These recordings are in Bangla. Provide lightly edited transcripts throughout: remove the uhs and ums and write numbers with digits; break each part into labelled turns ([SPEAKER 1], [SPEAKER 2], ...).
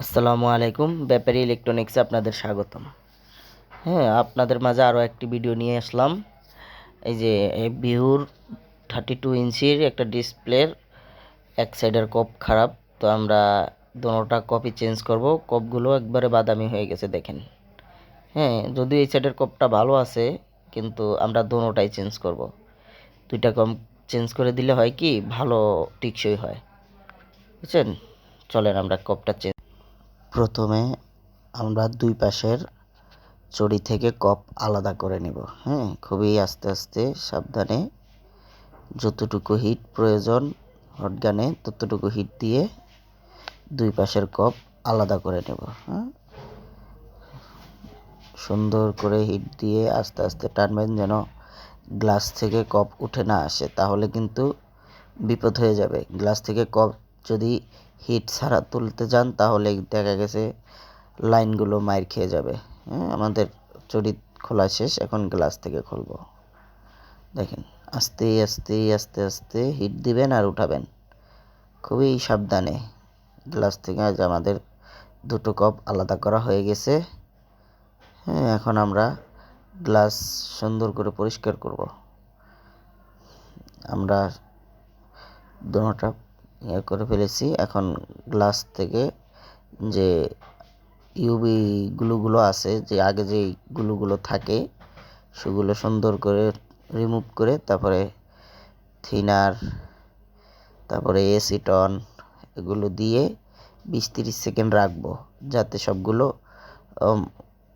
[SPEAKER 1] আসসালামু আলাইকুম। ব্যাপারী ইলেকট্রনিক্সে আপনাদের স্বাগতম। হ্যাঁ, আপনাদের মাঝে আরও একটি ভিডিও নিয়ে আসলাম। এই যে ভিউর 32 ইঞ্চির একটা ডিসপ্লের এক সাইডের কপ খারাপ, তো আমরা দোনোটা কপই চেঞ্জ করব। কপগুলো একবারে বাদামি হয়ে গেছে দেখেন। হ্যাঁ, যদিও এই সাইডের কপটা ভালো আছে, কিন্তু আমরা দোনোটাই চেঞ্জ করব। দুইটা কপ চেঞ্জ করে দিলে হয় কি ভালো টিকসই হয়, বুঝছেন? চলেন আমরা কপটা চেঞ্জ। প্রথমে আমরা দুই পাশের চড়ি থেকে কপ আলাদা করে নিব। হ্যাঁ, খুবই আস্তে আস্তে সাবধানে, যতটুকু হিট প্রয়োজন হটগানে ততটুকু হিট দিয়ে দুই পাশের কপ আলাদা করে নেব। হ্যাঁ, সুন্দর করে হিট দিয়ে আস্তে আস্তে টানবেন যেন গ্লাস থেকে কপ উঠে না আসে, তাহলে কিন্তু বিপদ হয়ে যাবে। গ্লাস থেকে কপ যদি হিট ছাড়া তুলতে যান তাহলে দেখা গেছে লাইনগুলো মাইর খেয়ে যাবে। হ্যাঁ, আমাদের চড়ি খোলা শেষ, এখন গ্লাস থেকে খুলব। দেখেন, আস্তে আস্তে আস্তে আস্তে হিট দিবেন আর উঠাবেন খুবই সাবধানে। গ্লাস থেকে আজ আমাদের দুটো কপ আলাদা করা হয়ে গেছে। হ্যাঁ, এখন আমরা গ্লাস সুন্দর করে পরিষ্কার করব। আমরা দোনোটা করে ফেলেছি। এখন গ্লাস থেকে যে ইউভি গ্লুগুলো আছে, যে আগে যে গ্লুগুলো থাকে, সেগুলো সুন্দর করে রিমুভ করে তারপরে থিনার, তারপরে এসিটন, এগুলো দিয়ে 20-30 সেকেন্ড রাখবো, যাতে সবগুলো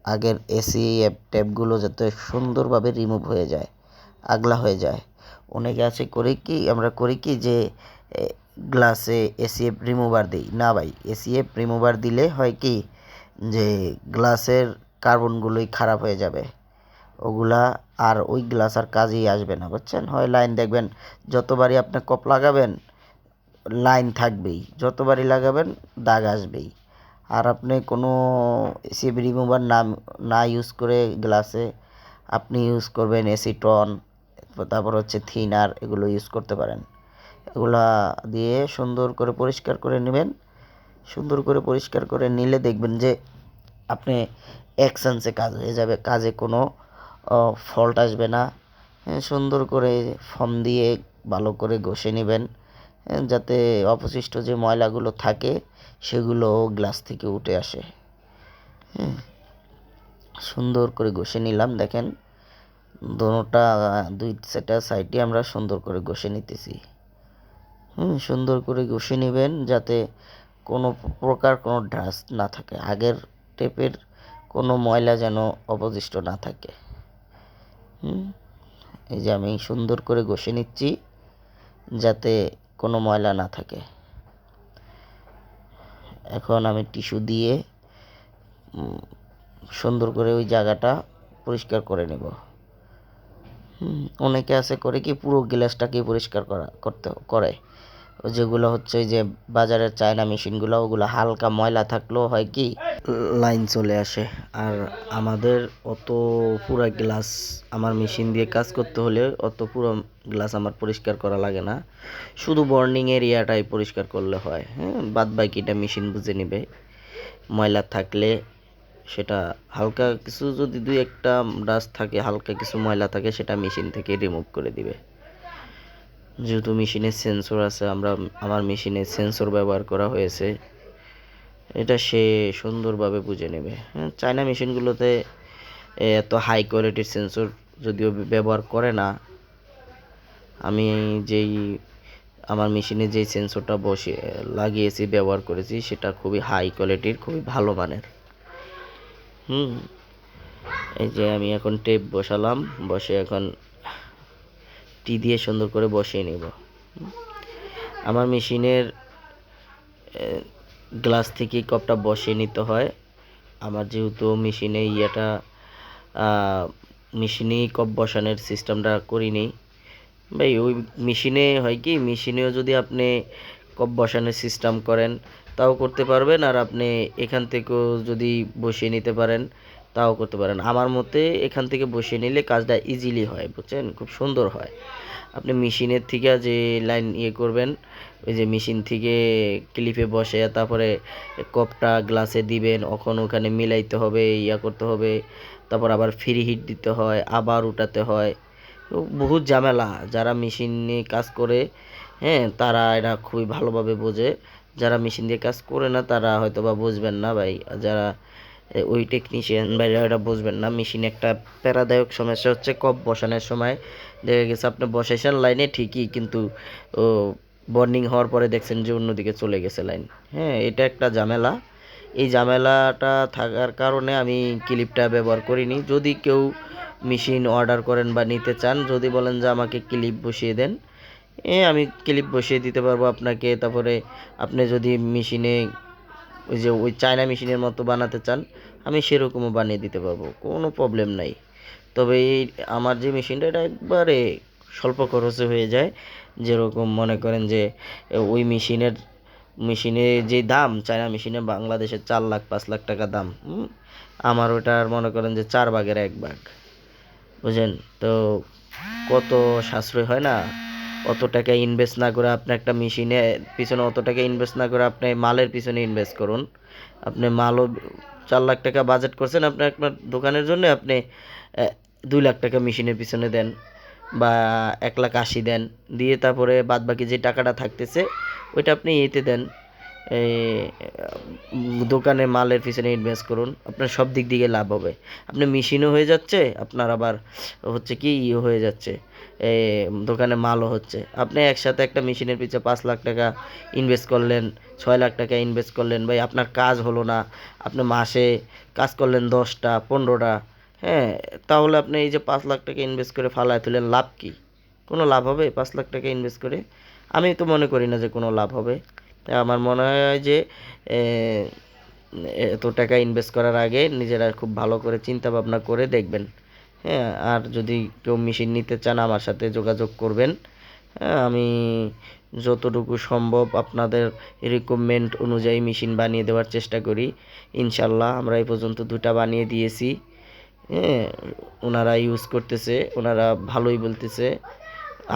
[SPEAKER 1] আগের এসি ট্যাপগুলো যাতে সুন্দরভাবে রিমুভ হয়ে যায়, আগলা হয়ে যায়। অনেকে আছে আমরা করি কি যে গ্লাসে এসিএফ রিমুভার দিই না ভাই। এসিএফ রিমুভার দিলে হয় কি যে গ্লাসের কার্বনগুলোই খারাপ হয়ে যাবে, ওগুলা আর ওই গ্লাস আর কাজেই আসবে না, বুঝছেন? হয় লাইন দেখবেন যতবারই আপনি কপ লাগাবেন লাইন থাকবেই, যতবারই লাগাবেন দাগ আসবেই। আর আপনি কোনো এসিএফ রিমুভার না ইউজ করে গ্লাসে আপনি ইউজ করবেন এসিটন, তারপর হচ্ছে থিনার, এগুলো ইউজ করতে পারেন। এগুলা দিয়ে সুন্দর করে পরিষ্কার করে নেবেন। সুন্দর করে পরিষ্কার করে নিলে দেখবেন যে আপনি এক চান্সে কাজ হয়ে যাবে, কাজে কোনো ফল্ট আসবে না। সুন্দর করে ফোম দিয়ে ভালো করে ঘষে নেবেন, যাতে অবশিষ্ট যে ময়লাগুলো থাকে সেগুলো গ্লাস থেকে উঠে আসে। সুন্দর করে ঘষে নিলাম। দেখেন, দোনোটা দুই সাইডে আমরা সুন্দর করে ঘষে নিতেছি। সুন্দর করে ঘষে নেবেন যাতে কোনো প্রকার কোনো ডাস্ট না থাকে, আগের টেপের কোনো ময়লা যেন অবশিষ্ট না থাকে। এই যে আমি সুন্দর করে ঘষে নিচ্ছি যাতে কোনো ময়লা না থাকে। এখন আমি টিস্যু দিয়ে সুন্দর করে ওই জায়গাটা পরিষ্কার করে নেব। অনেকে আছে করে কি পুরো গ্লাসটাকে পরিষ্কার করে, যেগুলো হচ্ছে যে বাজারের চায়না মেশিনগুলো, ওগুলো হালকা ময়লা থাকলেও হয় কি লাইন চলে আসে। আর আমাদের অত পুরো গ্লাস আমার মেশিন দিয়ে কাজ করতে হলে অত পুরো গ্লাস আমার পরিষ্কার করা লাগে না, শুধু বার্নিং এরিয়াটাই পরিষ্কার করলে হয়। হ্যাঁ, বাদ বাকিটা মেশিন বুঝে নেবে। ময়লা থাকলে সেটা হালকা কিছু, যদি দুই একটা ডাস্ট থাকে, হালকা কিছু ময়লা থাকে, সেটা মেশিন থেকে রিমুভ করে দিবে। যেহেতু মেশিনের সেন্সর আছে, আমার মেশিনে সেন্সর ব্যবহার করা হয়েছে, এটা সে সুন্দরভাবে বুঝে নেবে। হ্যাঁ, চায়না মেশিনগুলোতে এত হাই কোয়ালিটির সেন্সর যদিও ব্যবহার করে না। আমি আমার মেশিনে যেই সেন্সরটা লাগিয়েছি, ব্যবহার করেছি, সেটা খুবই হাই কোয়ালিটির, খুবই ভালো মানের। এই যে আমি এখন টেপ বসালাম, বসে এখন টি দিয়ে সুন্দর করে বসিয়ে নেব। আমার মেশিনের গ্লাস থেকে কপটা বসিয়ে নিতে হয়। আমার যেহেতু মেশিনে মেশিনেই কপ বসানোর সিস্টেমটা করিনি ভাই। ওই মেশিনে হয় কি, মেশিনেও যদি আপনি কপ বসানোর সিস্টেম করেন তাও করতে পারবেন, আর আপনি এখান থেকেও যদি বসিয়ে নিতে পারেন তাও করতে পারেন। আমার মতে এখান থেকে বসিয়ে নিলে কাজটা ইজিলি হয়, বুঝছেন? খুব সুন্দর হয়। আপনি মেশিনের থেকে যে লাইন করবেন, ওই যে মেশিন থেকে ক্লিপে বসে তারপরে কপটা গ্লাসে দিবেন, ওখানে মিলাইতে হবে, করতে হবে, তারপর আবার ফ্রি হিট দিতে হয়, আবার উঠাতে হয়। তো বহুত ঝামেলা। যারা মেশিন নিয়ে কাজ করে, তারা এটা খুবই ভালোভাবে বোঝে। যারা মেশিন দিয়ে কাজ করে না তারা হয়তো বা বুঝবেন না ভাই। যারা ওই টেকনিশিয়ান ভাইরা এটা বুঝবেন না। মেশিনে একটা প্যারাদায়ক সমস্যা হচ্ছে কপ বসানোর সময় দেখা গেছে আপনি বসাইছেন লাইনে ঠিকই, কিন্তু ও বর্নিং হওয়ার পরে দেখছেন যে অন্যদিকে চলে গেছে লাইন। এটা একটা ঝামেলা। এই ঝামেলাটা থাকার কারণে আমি ক্লিপটা ব্যবহার করিনি। যদি কেউ মেশিন অর্ডার করেন বা নিতে চান, যদি বলেন যে আমাকে ক্লিপ বসিয়ে দেন, আমি ক্লিপ বসিয়ে দিতে পারবো আপনাকে। তারপরে আপনি যদি মেশিনে ওই চায়না মেশিনের মতো বানাতে চান, আমি সেরকমও বানিয়ে দিতে পারবো, কোনো প্রবলেম নাই। তবে এই আমার যে মেশিনটা এটা একবারে স্বল্প খরচে হয়ে যায়। যেরকম মনে করেন যে ওই মেশিনে যে দাম, চায়না মেশিনে বাংলাদেশে 4 লাখ 5 লাখ টাকা দাম। আমার ওটার মনে করেন যে 4 ভাগের 1 ভাগ, বুঝেন তো কত সাশ্রয় হয় না। অত টাকা ইনভেস্ট না করে আপনি একটা মেশিনে পিছনে অত টাকা ইনভেস্ট না করে আপনি মালের পিছনে ইনভেস্ট করুন। আপনি মালও 4 লাখ টাকা বাজেট করছেন আপনি আপনার দোকানের জন্য, আপনি 2 লাখ টাকা মেশিনের পিছনে দেন বা 1,80,000 দেন, দিয়ে তারপরে বাদ বাকি যে টাকাটা থাকতেছে ওইটা আপনি দেন, এই দোকানে মালের পিছনে ইনভেস্ট করুন। আপনার সব দিক থেকে লাভ হবে। আপনার মেশিনও হয়ে যাচ্ছে, আপনার আবার হচ্ছে কি হয়ে যাচ্ছে, দোকানে মালও হচ্ছে। আপনি একসাথে একটা মেশিনের পিছনে 5 লাখ টাকা ইনভেস্ট করলেন, 6 লাখ টাকা ইনভেস্ট করলেন, ভাই আপনার কাজ হলো না। আপনি মাসে কাজ করলেন 10টা 15টা, তাহলে আপনি এই যে 5 লাখ টাকা ইনভেস্ট করে ফালায় তুলেন, লাভ কি? কোনো লাভ হবে 5 লাখ টাকা ইনভেস্ট করে? আমি তো মনে করি না যে কোনো লাভ হবে। তাই আমার মনে হয় যে এত টাকা ইনভেস্ট করার আগে নিজেরা খুব ভালো করে চিন্তা ভাবনা করে দেখবেন। আর যদি কেউ মেশিন নিতে চান আমার সাথে যোগাযোগ করবেন। আমি যতটুকু সম্ভব আপনাদের রিকোয়ারমেন্ট অনুযায়ী মেশিন বানিয়ে দেওয়ার চেষ্টা করি। ইনশাল্লাহ আমরা এই পর্যন্ত 2টা বানিয়ে দিয়েছি। ওনারা ইউজ করতেছে, ওনারা ভালোই বলতেছে।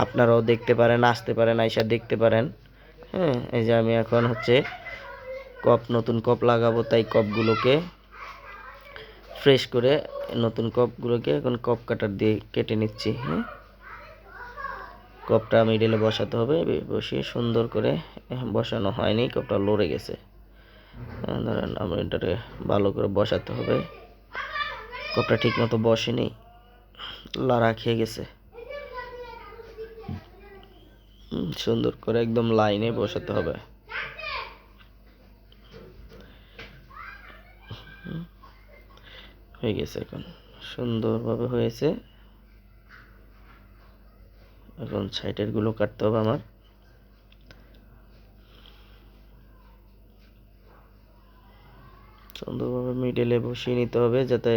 [SPEAKER 1] আপনারাও দেখতে পারেন, আসতে পারেন, আইসা দেখতে পারেন। এই যে আমি এখন হচ্ছে নতুন কপ লাগাবো, তাই কপগুলোকে ফ্রেশ করে নতুন কপগুলোকে এখন কপ কাটার দিয়ে কেটে নিচ্ছি। কপটা মিডলে বসাতে হবে, বসিয়ে সুন্দর করে বসানো হয়নি, কপটা লড়ে গেছে। ধরেন আমরা এটাকে ভালো করে বসাতে হবে। কপটা ঠিক মতো বসেনি, লাড়া খেয়ে গেছে। সুন্দর করে একদম লাইনে বসাতে হবে। হয়ে গেছে, এখন সুন্দরভাবে হয়েছে। এখন সাইডের গুলো কাটতে হবে আমার। সুন্দরভাবে মিডলে বসিয়ে নিতে হবে যাতে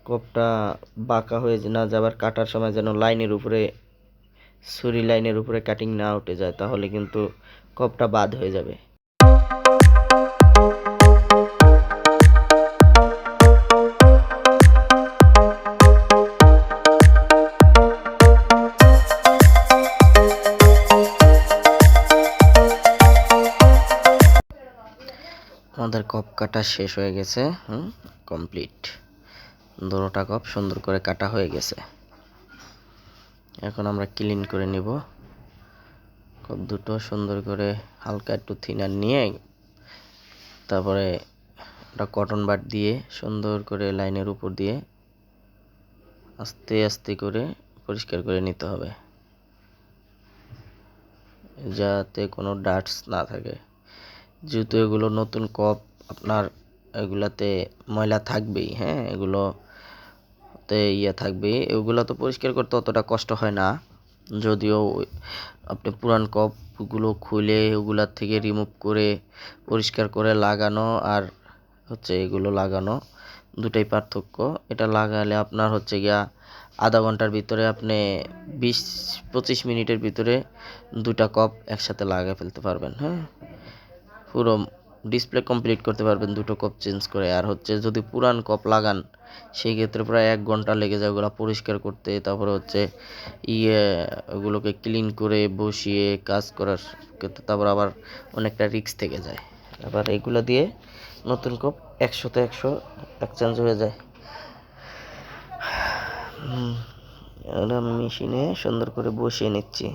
[SPEAKER 1] কপটা বাঁকা হয়ে না যাবার, কাটার সময় যেন লাইনের উপরে ছুরি লাইনের উপরে কাটিং না উঠে যায়, তাহলে কিন্তু কপটা বাদ হয়ে যাবে। আমাদের কপ কাটা শেষ হয়ে গেছে, কমপ্লিট। 2টা কপ সুন্দর করে কাটা হয়ে গেছে। এখন আমরা ক্লিন করে নিব। কপ দুটো সুন্দর করে হালকা একটু থিনার নিয়ে তারপরে একটা কটন বাড দিয়ে সুন্দর করে লাইনের উপর দিয়ে আস্তে আস্তে করে পরিষ্কার করে নিতে হবে, যাতে কোনো ডাস্ট না থাকে। যেহেতু এগুলো নতুন কপ, আপনার এগুলাতে ময়লা থাকবেই, এগুলোতে থাকবেই। এগুলো তো পরিষ্কার করতে অতটা কষ্ট হয় না, যদিও আপনি পুরান কপগুলো খুলে ওগুলার থেকে রিমুভ করে পরিষ্কার করে লাগানো আর হচ্ছে এগুলো লাগানো দুটাই পার্থক্য। এটা লাগালে আপনার হচ্ছে গিয়া আধা ঘন্টার ভিতরে আপনি 20-25 মিনিটের ভিতরে 2টা কপ একসাথে লাগিয়ে ফেলতে পারবেন। পুরো ডিসপ্লে কমপ্লিট করতে পারবেন দুটো কপ চেঞ্জ করে। আর হচ্ছে যদি পুরান কপ লাগান সেই ক্ষেত্রে প্রায় 1 ঘন্টা লেগে যায় ওগুলো পরিষ্কার করতে। তারপরে হচ্ছে ওগুলোকে ক্লিন করে বসিয়ে কাজ করার ক্ষেত্রে তারপর আবার অনেকটা রিস্ক থেকে যায়। আবার এগুলো দিয়ে নতুন কপ 100-তে 100 এক্সচেঞ্জ হয়ে যায়। আমি মেশিনে সুন্দর করে বসিয়ে নিচ্ছি।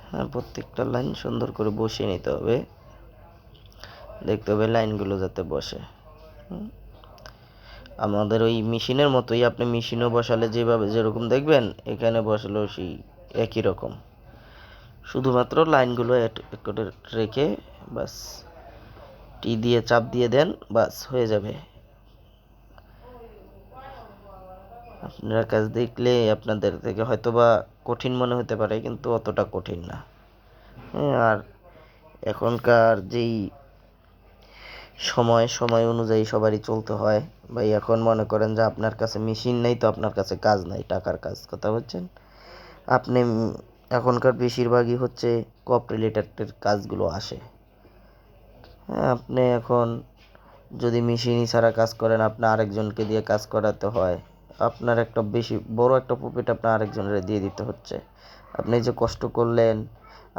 [SPEAKER 1] হ্যাঁ, প্রত্যেকটা লাইন সুন্দর করে বসিয়ে নিতে হবে, দেখতে হবে লাইনগুলো যাতে বসে। আমাদের ওই মেশিনের মতোই আপনি মেশিনও বসালে যেভাবে যেরকম দেখবেন এখানে বসালেও সেই একই রকম, শুধুমাত্র লাইনগুলো করে রেখে বাস টি দিয়ে চাপ দিয়ে দেন, বাস হয়ে যাবে। আপনারা কাজ দেখলে আপনাদের থেকে হয়তোবা কঠিন মনে হতে পারে, কিন্তু অতটা কঠিন না। আর এখনকার যেই সময় অনুযায়ী সবারই চলতে হয় ভাই। এখন মনে করেন যে আপনার কাছে মেশিন নেই তো আপনার কাছে কাজ নাই, টাকার কাজ, কথা বলছেন আপনি। এখনকার বেশিরভাগই হচ্ছে কপ রিলেটেড কাজগুলো আসে। হ্যাঁ, আপনি এখন যদি মেশিনই ছাড়া কাজ করেন, আপনার আরেকজনকে দিয়ে কাজ করাতে হয়, আপনার একটা বেশি বড় একটা প্রফিট আপনার আরেকজনের দিয়ে দিতে হচ্ছে। আপনি যে কষ্ট করলেন,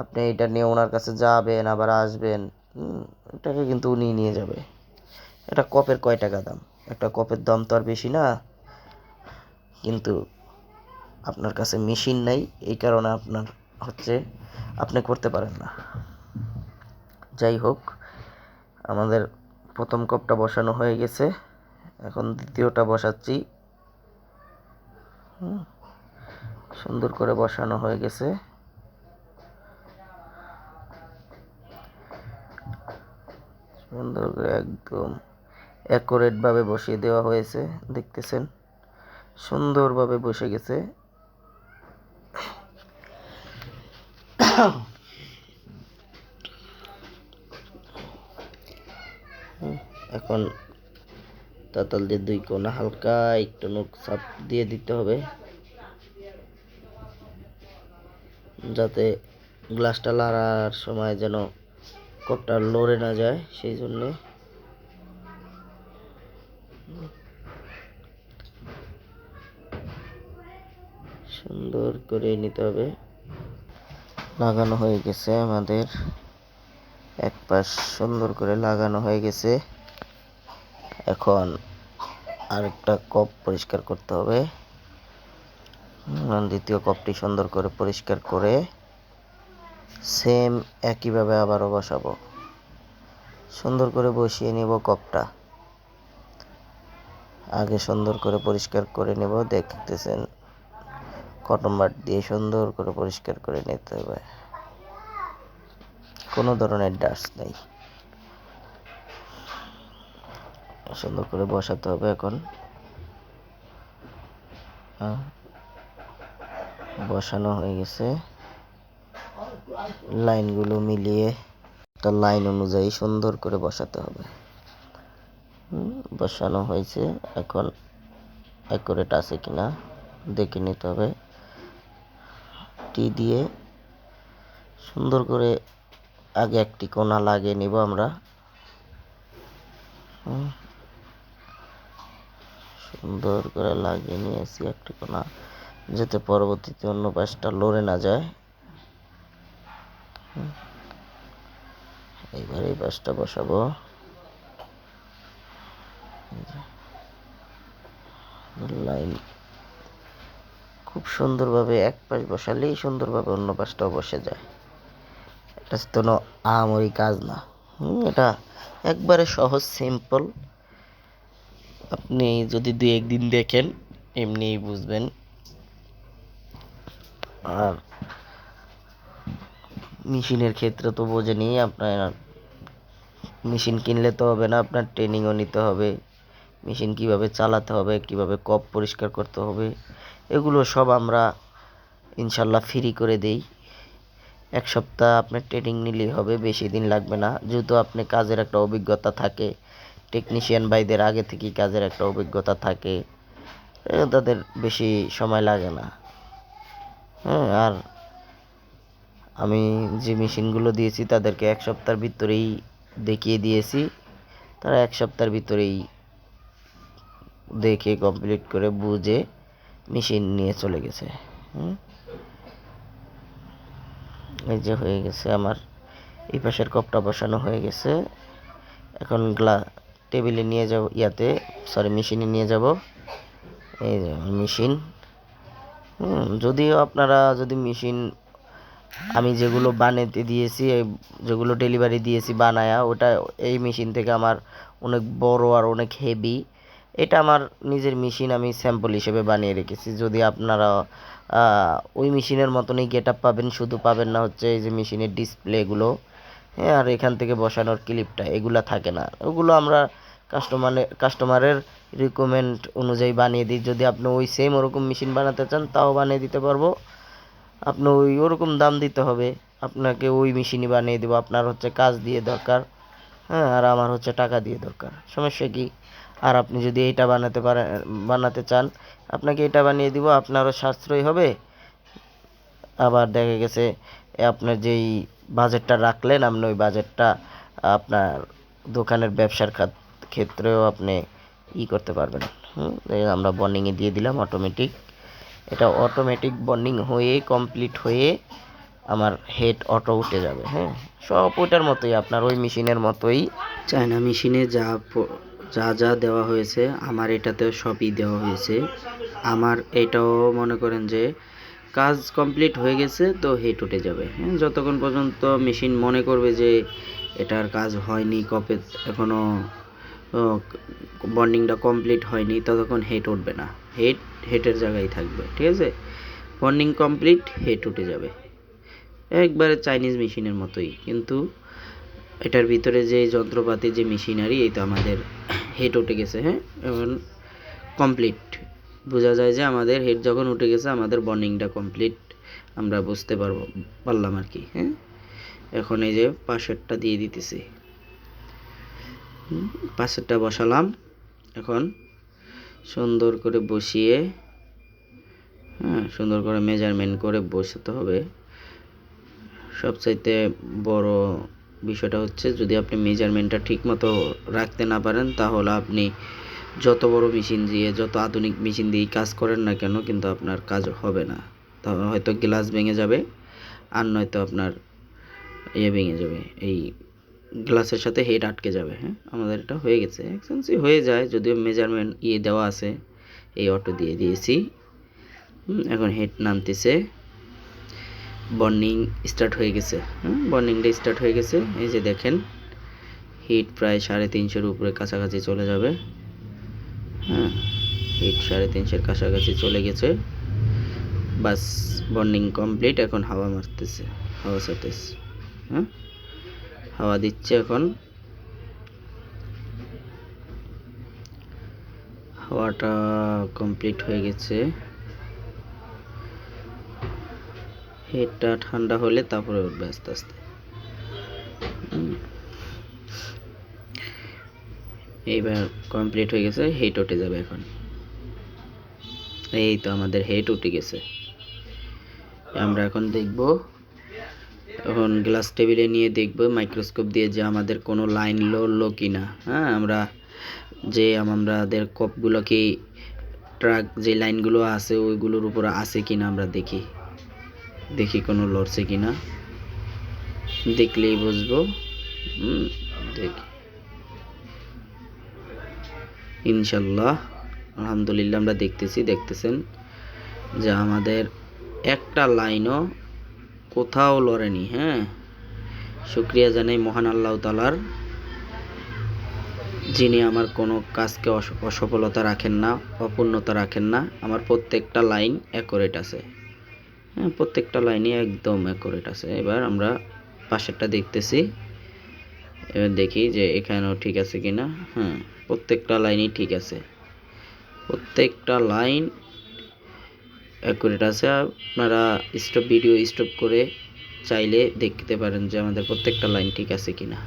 [SPEAKER 1] আপনি এটা নিয়ে ওনার কাছে যাবেন আবার আসবেন, এটাকে কিন্তু উনি নিয়ে যাবে। এটা কপের কয় টাকা দাম? একটা কপের দাম তো আর বেশি না, কিন্তু আপনার কাছে মেশিন নাই, এই কারণে আপনার হচ্ছে আপনি করতে পারেন না। যাই হোক, আমাদের প্রথম কপটা বসানো হয়ে গেছে, এখন দ্বিতীয়টা বসাচ্ছি। সুন্দর করে বসানো হয়ে গেছে। সুন্দর করে একদম অ্যাকুরেট ভাবে বসিয়ে দেওয়া হয়েছে, দেখতেছেন সুন্দরভাবে বসে গেছে। এখন তাতাল দিয়ে 2 কোণা হালকা একটু নখ চাপ দিয়ে দিতে হবে, যাতে গ্লাসটা লাড়ার সময় যেন কপটা লড়ে না যায়, সেই জন্যে। সুন্দর করে নিতে হবে। লাগানো হয়ে গেছে আমাদের, এক পাশ সুন্দর করে লাগানো হয়ে গেছে। এখন আরেকটা কপ পরিষ্কার করতে হবে। দ্বিতীয় কপটি সুন্দর করে পরিষ্কার করে সেম একইভাবে আবারও বসাবো। সুন্দর করে বসিয়ে নিব কপটা, আগে সুন্দর করে পরিষ্কার করে নেব। দেখতেছেন কটন বাড দিয়ে সুন্দর করে পরিষ্কার করে নিতে হবে, কোনো ধরনের ডাস্ট নেই। সুন্দর করে বসাতে হবে। এখন বসানো হয়ে গেছে, লাইনগুলো মিলিয়ে একটা লাইন অনুযায়ী সুন্দর করে বসাতে হবে। বসানো হয়েছে, এখন অ্যাকুরেট আছে কিনা দেখে নিতে হবে। টি দিয়ে সুন্দর করে আগে একটি কোণা লাগিয়ে নিব আমরা। সুন্দর করে লাগিয়ে নিয়েছি একটি কোণা, যাতে পরবর্তীতে অন্য পাশটা লড়ে না যায়। এইবার এই পাশটা বসাবো। লাইন খুব সুন্দরভাবে এক পাশ বসালেই সুন্দরভাবে অন্য পাশটাও বসে যায়। এটা তো আহামরি কাজ না, এটা একবারে সহজ, সিম্পল। আপনি যদি 2-1 দিন দেখেন এমনিই বুঝবেন। আর মেশিনের ক্ষেত্রে তো বোঝেনি, আপনার মেশিন কিনলে তো হবে না, আপনার ট্রেনিংও নিতে হবে। মেশিন কিভাবে চালাতে হবে, কিভাবে কপ পরিষ্কার করতে হবে, এগুলো সব আমরা ইনশাল্লাহ ফ্রি করে দেই। 1 সপ্তাহ আপনার ট্রেনিং নিলেই হবে, বেশি দিন লাগবে না। যেহেতু আপনি কাজের একটা অভিজ্ঞতা থাকে, টেকনিশিয়ান ভাইদের আগে থেকেই কাজের একটা অভিজ্ঞতা থাকে, তাদের বেশি সময় লাগে না। আর আমি যে মেশিনগুলো দিয়েছি তাদেরকে 1 সপ্তাহের ভিতরেই দেখিয়ে দিয়েছি, তারা 1 সপ্তাহের ভিতরেই দেখে কমপ্লিট করে বুঝে মেশিন নিয়ে চলে গেছে। এই যে হয়ে গেছে আমার এই পাশের কপটা বসানো হয়ে গেছে। এখন টেবিলে নিয়ে যাব, মেশিনে নিয়ে যাব। এই যে মেশিন। যদিও আপনারা যদি মেশিন আমি যেগুলো বানাতে দিয়েছি, যেগুলো ডেলিভারি দিয়েছি বানায়া, ওটা এই মেশিন থেকে আমার অনেক বড় আর অনেক হেভি। এটা আমার নিজের মেশিন, আমি স্যাম্পল হিসেবে বানিয়ে রেখেছি। যদি আপনারা ওই মেশিনের মতনই গেটআপ পাবেন, শুধু পাবেন না হচ্ছে এই যে মেশিনের ডিসপ্লেগুলো, হ্যাঁ, আর এখান থেকে বসানোর ক্লিপটা, এগুলা থাকে না। ওগুলো আমরা কাস্টমারের রিকোয়েরমেন্ট অনুযায়ী বানিয়ে দিই। যদি আপনি ওই সেম ওরকম মেশিন বানাতে চান তাও বানিয়ে দিতে পারবো। আপনি ওরকম দাম দিতে হবে, আপনাকে ওই মেশিনই বানিয়ে দেবো। আপনার হচ্ছে কাজ দিয়ে দরকার, হ্যাঁ, আর আমার হচ্ছে টাকা দিয়ে দরকার, সমস্যা কি? আর আপনি যদি এইটা বানাতে চান, আপনাকে এটা বানিয়ে দিব, আপনারও সাশ্রয় হবে। আবার দেখা গেছে আপনার যেই বাজেটটা রাখলেন, আপনি ওই বাজেটটা আপনার দোকানের ব্যবসার ক্ষেত্রেও আপনি করতে পারবেন। আমরা বন্ডিংয়ে দিয়ে দিলাম অটোমেটিক। এটা অটোমেটিক বন্ডিং হয়ে কমপ্লিট হয়ে আমার হেড অটো উঠে যাবে। হ্যাঁ, সব ওটার মতোই, আপনার ওই মেশিনের মতোই।
[SPEAKER 2] চায়না মেশিনে যা যা দেওয়া হয়েছে আমার এটাতেও সবই দেওয়া হয়েছে। আমার এটাও মনে করেন যে কাজ কমপ্লিট হয়ে গেছে, তো হেড উঠে যাবে। হ্যাঁ, যতক্ষণ পর্যন্ত মেশিন মনে করবে যে এটার কাজ হয়নি, এখনও বন্ডিংটা কমপ্লিট হয়নি, ততক্ষণ হেড উঠবে না। হেডের জায়গায় থাকবে, ঠিক আছে? বন্ডিং কমপ্লিট, হেড উঠে যাবে, একবারে চাইনিজ মেশিনের মতোই। কিন্তু এটার ভিতরে যে যন্ত্রপাতি, যে মেশিনারি, এই তো আমাদের হেড উঠে গেছে। হ্যাঁ, এখন কমপ্লিট বোঝা যায় যে আমাদের হেড যখন উঠে গেছে আমাদের বন্ডিংটা কমপ্লিট, আমরা বুঝতে পারলাম আর কি। হ্যাঁ, এখন এই যে পাশেরটা দিয়ে দিতেছি, পাশেরটা বসালাম। এখন সুন্দর করে বসিয়ে, হ্যাঁ, সুন্দর করে মেজারমেন্ট করে বসাতে হবে। সবচাইতে বড় বিষয়টা হচ্ছে, যদি আপনি মেজারমেন্টটা ঠিক মতো রাখতে না পারেন, তাহলে আপনি যত বড় মেশিন দিয়ে, যত আধুনিক মেশিন দিয়েই কাজ করেন না কেন, কিন্তু আপনার কাজ হবে না। তাহলে হয়তো গ্লাস ভেঙে যাবে, আর নয়তো আপনার ভেঙে যাবে, এই গ্লাসের সাথে হেড আটকে যাবে। হ্যাঁ, আমাদের এটা হয়ে গেছে, এক্সপেন্সিভ হয়ে যায়, যদিও মেজারমেন্ট দেওয়া আছে, এই অটো দিয়ে দিয়েছি। এখন হেড নামতেছে, বন্ডিং স্টার্ট হয়ে গেছে। বন্ডিংটা স্টার্ট হয়ে গেছে, এই যে দেখেন হিট প্রায় 350-এর উপরে কাছাকাছি চলে যাবে। হ্যাঁ, হিট 350-এর কাছাকাছি চলে গেছে। বাস, বন্ডিং কমপ্লিট। এখন হাওয়া মারতেছে, হাওয়া ছাড়তেছে। হ্যাঁ, হাওয়া দিচ্ছে। এখন হাওয়াটা কমপ্লিট হয়ে গেছে। হেডটা ঠান্ডা হলে তারপরে উঠবে আস্তে আস্তে। এইবার কমপ্লিট হয়ে গেছে, হেড উঠে যাবে। এখন এই তো আমাদের হেড উঠে গেছে। আমরা এখন দেখব, এখন গ্লাস টেবিলে নিয়ে দেখব মাইক্রোস্কোপ দিয়ে যে আমাদের কোনো লাইন লড়লো কিনা। হ্যাঁ, আমাদের কপগুলো কি ট্রাক যে লাইনগুলো আছে ওইগুলোর উপরে আছে কিনা আমরা দেখি কোনো লড়ছে কিনা, দেখলেই বুঝবো। দেখি, ইনশাল্লাহ, আলহামদুলিল্লাহ, আমরা দেখতেছেন যে আমাদের একটা লাইনও কোথাও লড়েনি। হ্যাঁ, শুকরিয়া জানাই মহান আল্লাহ তাআলার, যিনি আমার কোনো কাজকে অসফলতা রাখেন না, অপূর্ণতা রাখেন না। আমার প্রত্যেকটা লাইন অ্যাকুরেট আছে। হ্যাঁ, প্রত্যেকটা লাইনই একদম অ্যাকুরেট আছে। এবার আমরা পাশেরটা দেখতেছি, এবার দেখি যে এখানেও ঠিক আছে কিনা। হ্যাঁ, প্রত্যেকটা লাইনই ঠিক আছে, প্রত্যেকটা লাইন অ্যাকুরেট আছে। আপনারা ভিডিও স্টপ করে চাইলে দেখতে পারেন যে আমাদের প্রত্যেকটা লাইন ঠিক আছে কিনা।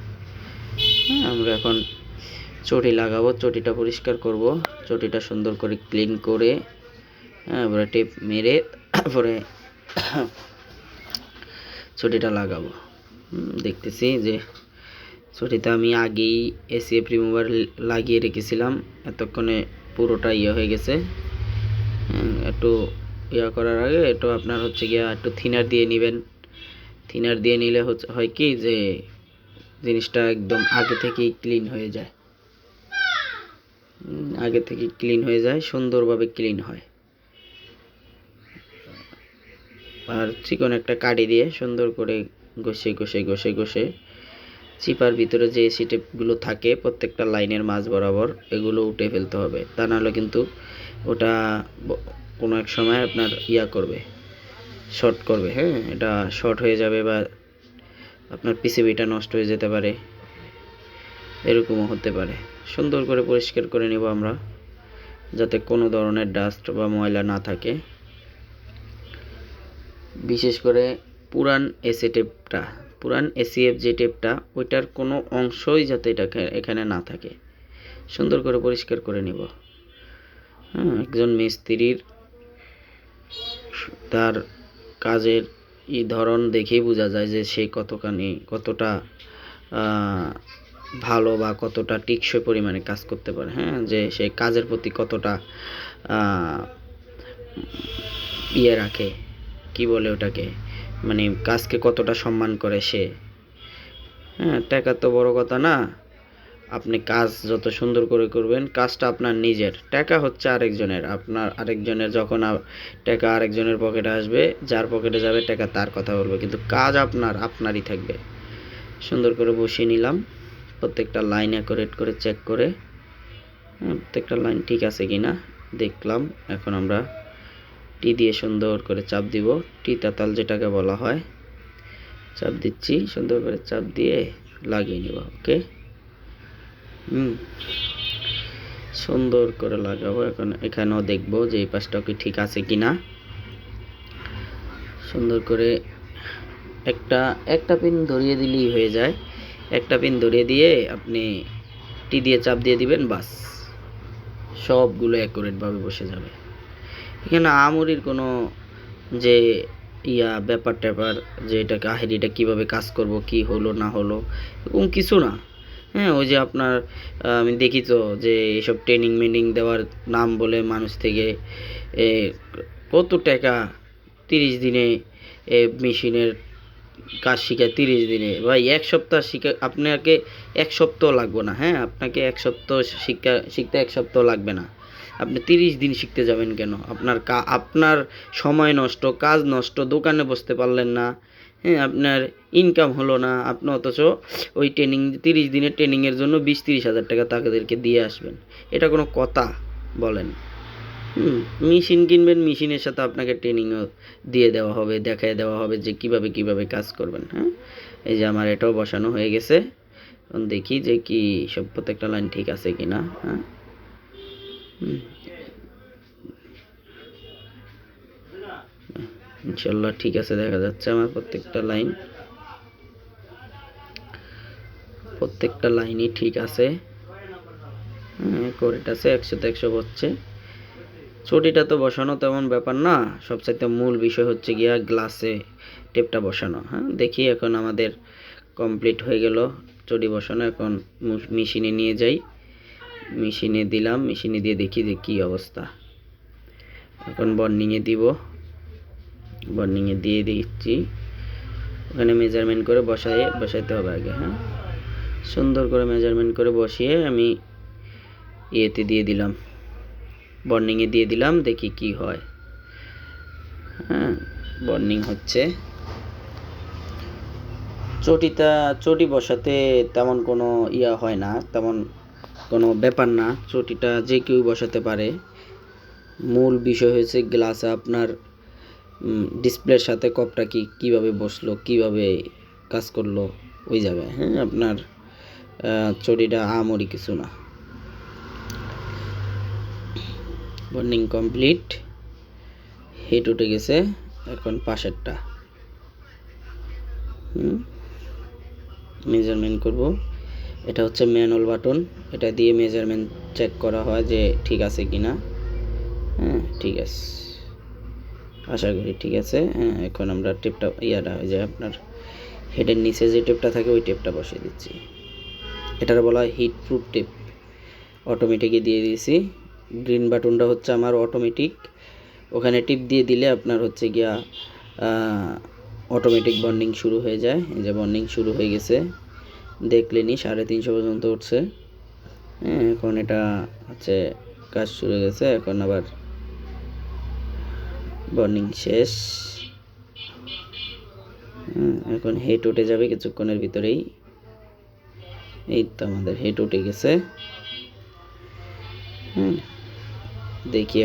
[SPEAKER 2] হ্যাঁ, আমরা এখন চটি লাগাবো, চটিটা পরিষ্কার করব, চটিটা সুন্দর করে ক্লিন করে, হ্যাঁ, এবারে টেপ মেরে তারপরে চটিটা লাগাবো। দেখতেছি যে চটিতে আমি আগেই এসিএফ রিমুভার লাগিয়ে রেখেছিলাম, এতক্ষণে পুরোটা হয়ে গেছে। একটু করার আগে একটু আপনার হচ্ছে গিয়া একটু থিনার দিয়ে নেবেন। থিনার দিয়ে নিলে হয় কি যে জিনিসটা একদম আগে থেকেই ক্লিন হয়ে যায়, সুন্দরভাবে ক্লিন হয়। আর চিকন একটা কাঠি দিয়ে সুন্দর করে ঘষে চিপার ভিতরে যে এসি টেপগুলো থাকে প্রত্যেকটা লাইনের মাঝ বরাবর এগুলো উঠে ফেলতে হবে, তা নাহলে কিন্তু ওটা কোনো এক সময় আপনার করবে, শর্ট করবে। হ্যাঁ, এটা শর্ট হয়ে যাবে বা আপনার পিসিবিটা নষ্ট হয়ে যেতে পারে, এরকমও হতে পারে। সুন্দর করে পরিষ্কার করে নেব আমরা, যাতে কোনো ধরনের ডাস্ট বা ময়লা না থাকে। বিশেষ করে পুরান এসিএফ যে টেপটা, ওইটার কোনো অংশই যাতে এখানে না থাকে, সুন্দর করে পরিষ্কার করে নিব। হ্যাঁ, একজন মিস্ত্রির তার কাজের ধরন দেখেই বোঝা যায় যে সে কতটা ভালো বা কতটা টেকসই পরিমাণে কাজ করতে পারে। হ্যাঁ, যে সে কাজের প্রতি কতটা রাখে, কি বলে ওটাকে, মানে কাজকে কতটা সম্মান করে সে। হ্যাঁ, টাকা তো বড় কথা না, আপনি কাজ যত সুন্দর করে করবেন, কাজটা আপনার নিজের, টাকা হচ্ছে আরেকজনের। আপনার আরেকজনের যখন টাকা আরেকজনের পকেটে আসবে, যার পকেটে যাবে টাকা তার কথা বলবে, কিন্তু কাজ আপনারই থাকবে। সুন্দর করে বসিয়ে নিলাম, প্রত্যেকটা লাইন অ্যাকুরেট করে চেক করে, প্রত্যেকটা লাইন ঠিক আছে কিনা দেখলাম। এখন আমরা টি দিয়ে সুন্দর করে চাপ দিব, টি তাতাল যেটাকে বলা হয়, চাপ দিচ্ছি, সুন্দর করে চাপ দিয়ে লাগিয়ে নিব। ওকে, সুন্দর করে লাগাবো। এখন এখানেও দেখবো যে এই পাশটাও কি ঠিক আছে কিনা। সুন্দর করে একটা পিন ধরিয়ে দিলেই হয়ে যায়। একটা পিন ধরিয়ে দিয়ে আপনি টি দিয়ে চাপ দিয়ে দিবেন, বাস সবগুলো অ্যাকুরেট ভাবে বসে যাবে। এখানে আমরির কোনো যে ব্যাপার ট্যাপার যে এটা কাহিনীটা কিভাবে কাজ করব, কি হলো না হলো, এরকম কিছু না। হ্যাঁ, ওই যে আপনার আমি দেখি তো যে এইসব ট্রেনিং দেওয়ার নাম বলে মানুষ থেকে কত টাকা 30 দিনে মেশিনের কাজ শিখায়। 30 দিনে ভাই, 1 সপ্তাহ আপনাকে 1 সপ্তাহ লাগবে না। হ্যাঁ, আপনাকে 1 সপ্তাহ শিখতে 1 সপ্তাহ লাগবে না। আপনি 30 দিন শিখতে যাবেন কেন? আপনার সময় নষ্ট, কাজ নষ্ট, দোকানে বসতে পারলেন না। হ্যাঁ, আপনার ইনকাম হলো না, আপনি অথচ ওই 30 দিনের ট্রেনিংয়ের জন্য 20-30 হাজার টাকা তাদেরকে দিয়ে আসবেন। এটা কোনো কথা বলেন? মেশিন কিনবেন, মেশিনের সাথে আপনাকে ট্রেনিংও দিয়ে দেওয়া হবে, দেখায় দেওয়া হবে যে কিভাবে কাজ করবেন। হ্যাঁ, এই যে আমার এটাও বসানো হয়ে গেছে। এখন দেখি যে কি সব প্রত্যেকটা লাইন ঠিক আছে কিনা। হ্যাঁ, ইনশাল্লাহ ঠিক আছে, দেখা যাচ্ছে আমার প্রত্যেকটা লাইনই ঠিক আছে। করেক্ট আছে, 100 তে 100 হচ্ছে। চটিটা তো বসানো তেমন ব্যাপার না, সবচাইতে মূল বিষয় হচ্ছে গিয়া গ্লাসে টেপটা বসানো। হ্যাঁ, দেখি এখন আমাদের কমপ্লিট হয়ে গেল চটি বসানো। এখন মেশিনে নিয়ে যাই, মেশিনে দিলাম, মেশিনে দিয়ে দেখি যে কী অবস্থা। এখন বর্নিংয়ে দিব, বর্নিংয়ে দিয়ে দিচ্ছি। ওখানে মেজারমেন্ট করে বসাইতে হবে আগে। হ্যাঁ, সুন্দর করে মেজারমেন্ট করে বসিয়ে আমি ইয়েতে দিয়ে দিলাম, বর্নিংয়ে দিয়ে দিলাম, দেখি কি হয়। হ্যাঁ, বর্নিং হচ্ছে। চটি বসাতে তেমন কোনো হয় না, তেমন কোনো ব্যাপার না, চটিটা যে কেউ বসাতে পারে। মূল বিষয় হয়েছে গ্লাসে আপনার ডিসপ্লের সাথে কপটা কীভাবে বসলো, কিভাবে কাজ করলো ওই জায়গায়। হ্যাঁ, আপনার চটিটা আমরি কিছু না। বর্নিং কমপ্লিট, হিট উঠে গেছে। এখন পাশেরটা মেজারমেন্ট করব। এটা হচ্ছে ম্যানুয়াল বাটন, এটা দিয়ে মেজারমেন্ট চেক করা হয় যে ঠিক আছে কিনা। হ্যাঁ, ঠিক আছে, আশা করি ঠিক আছে। হ্যাঁ, এখন আমরা টেপটা হয়ে যায় আপনার হেডের নিচে যে টেপটা থাকে ওই টেপটা বসিয়ে দিচ্ছি। এটার বলা হয় হিট প্রুফ টেপ। অটোমেটিকে দিয়ে দিয়েছি। গ্রিন বাটনটা হচ্ছে আমার অটোমেটিক, ওখানে টিপ দিয়ে দিলে আপনার হচ্ছে গিয়া অটোমেটিক বন্ডিং শুরু হয়ে যায়। এই যে বন্ডিং শুরু হয়ে গেছে, দেখলেনি 350 পর্যন্ত উঠছে। হ্যাঁ, এখন এটা হচ্ছে কাজ শুরু হয়ে গেছে, এখন আবার বন্ডিং শেষ। এখন হেড উঠে যাবে কিছুক্ষণের ভিতরেই। এই তো আমাদের হেড উঠে গেছে। দেখি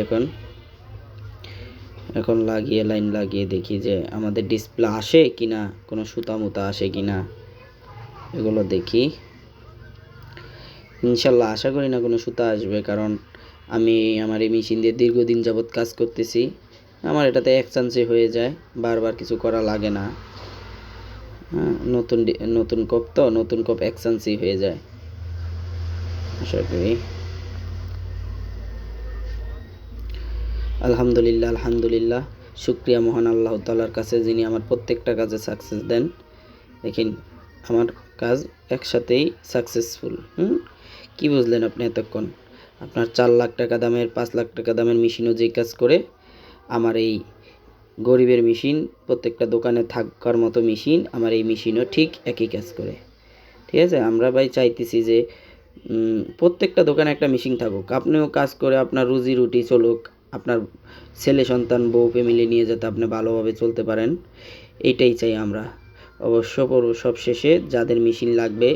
[SPEAKER 2] এখন লাগিয়ে লাইন লাগিয়ে দেখি যে আমাদের ডিসপ্লে আসে কিনা, কোনো সুতা মুতা আসে কিনা, এগুলো দেখি। ইনশাল্লাহ আশা করি না কোনো সুতা আসবে, কারণ আমি আমার এই মেশিন দিয়ে দীর্ঘদিন যাবৎ কাজ করতেছি। আমার এটাতে এক চান্সে হয়ে যায়, বারবার কিছু করা লাগে না। নতুন কোপ তো, নতুন কোপ এক চান্সেই হয়ে যায় আশা করি। আলহামদুলিল্লাহ শুকরিয়া মহান আল্লাহ তাআলার কাছে, যিনি আমার প্রত্যেকটা কাজে সাকসেস দেন। দেখেন আমার কাজ একসাথেই সাকসেসফুল। কি বুঝলেন আপনি এতক্ষণ? আপনার 4 লাখ টাকা দামের 5 লাখ টাকা দামের মেশিনও যে কাজ করে, আমার এই গরিবের মেশিন, প্রত্যেকটা দোকানে থাকার মতো মেশিন, আমার এই মেশিনও ঠিক একই কাজ করে। ঠিক আছে, আমরা ভাই চাইতেছি যে প্রত্যেকটা দোকানে একটা মেশিন থাকুক, আপনিও কাজ করে আপনার রুজি রুটি চলুক, আপনার ছেলে সন্তান বউ ফ্যামিলি নিয়ে যাতে আপনি ভালোভাবে চলতে পারেন, এইটাই চাই আমরা। অবশ্য সব শেষে যাদের মেশিন লাগবে